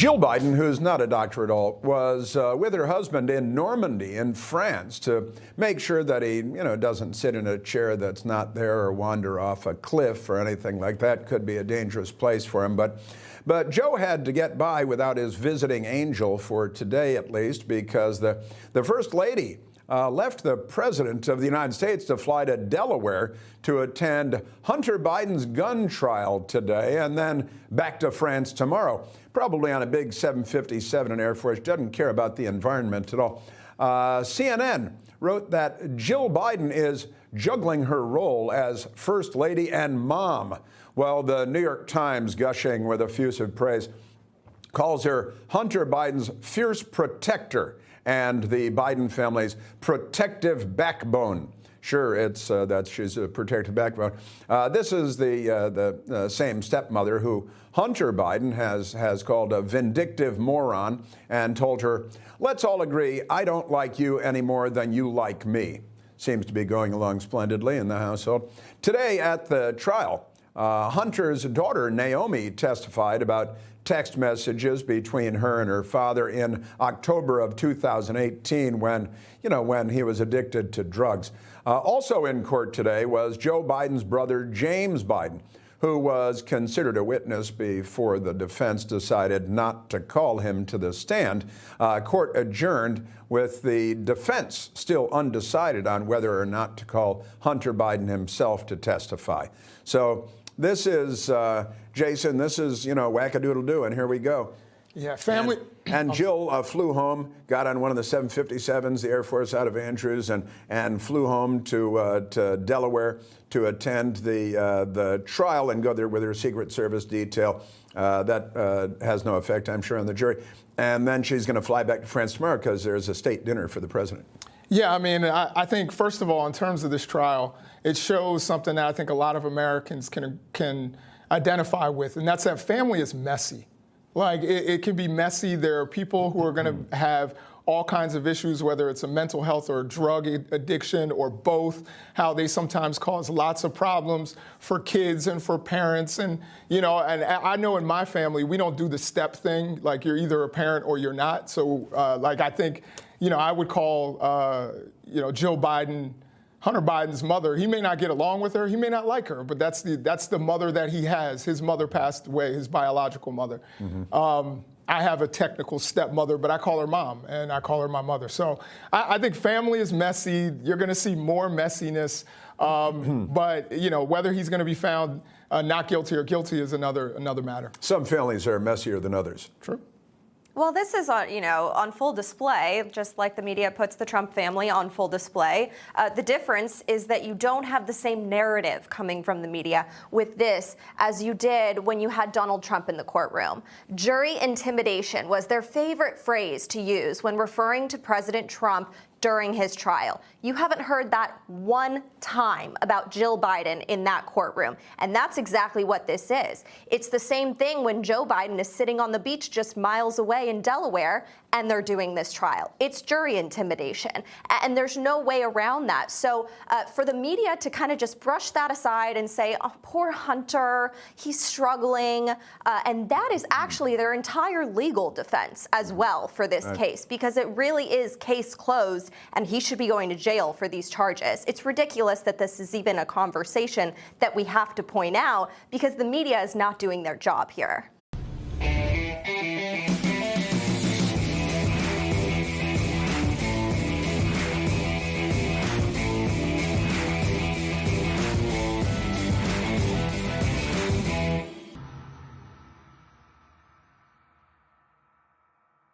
Jill Biden, who's not a doctor at all, was with her husband in Normandy in France to make sure that he, doesn't sit in a chair that's not there or wander off a cliff or anything like that. Could be a dangerous place for him. But Joe had to get by without his visiting angel for today, at least, because the First Lady left the President of the United States to fly to Delaware to attend Hunter Biden's gun trial today and then back to France tomorrow, probably on a big 757 in Air Force. Doesn't care about the environment at all. CNN wrote that Jill Biden is juggling her role as First Lady and mom. Well, the New York Times, gushing with effusive praise, calls her Hunter Biden's fierce protector and the Biden family's protective backbone. Sure, it's that she's a protective backbone. This is the same stepmother who Hunter Biden has called a vindictive moron and told her, "Let's all agree I don't like you any more than you like me." Seems to be going along splendidly in the household. Today at the trial, Hunter's daughter, Naomi, testified about text messages between her and her father in October of 2018 when he was addicted to drugs. Also in court today was Joe Biden's brother, James Biden, who was considered a witness before the defense decided not to call him to the stand. Court adjourned with the defense still undecided on whether or not to call Hunter Biden himself to testify. So this is, Jason, this is, wackadoodle-doo, and here we go. Yeah, family. And Jill flew home, got on one of the 757s, the Air Force out of Andrews, and flew home to Delaware to attend the trial and go there with her Secret Service detail. That has no effect, I'm sure, on the jury. And then she's going to fly back to France tomorrow because there's a state dinner for the president. Yeah, I mean, I think, first of all, in terms of this trial, it shows something that I think a lot of Americans can identify with, and that's that family is messy. Like, it can be messy. There are people who are going to have all kinds of issues, whether it's a mental health or drug addiction or both, how they sometimes cause lots of problems for kids and for parents. And, and I know in my family, we don't do the step thing, like you're either a parent or you're not. So, I think, I would call, Jill Biden, Hunter Biden's mother. He may not get along with her. He may not like her, but that's the mother that he has. His mother passed away, his biological mother. Mm-hmm. I have a technical stepmother, but I call her mom, and I call her my mother. So I think family is messy. You're going to see more messiness. But, whether he's going to be found not guilty or guilty is another matter. Some families are messier than others. True. Well, this is on full display, just like the media puts the Trump family on full display. The difference is that you don't have the same narrative coming from the media with this as you did when you had Donald Trump in the courtroom. Jury intimidation was their favorite phrase to use when referring to President Trump during his trial. You haven't heard that one time about Jill Biden in that courtroom. And that's exactly what this is. It's the same thing when Joe Biden is sitting on the beach just miles away in Delaware and they're doing this trial. It's jury intimidation. And there's no way around that. So for the media to kind of just brush that aside and say, oh, poor Hunter, he's struggling. And that is actually their entire legal defense as well for this case, because it really is case closed. And he should be going to jail for these charges. It's ridiculous that this is even a conversation that we have to point out because the media is not doing their job here.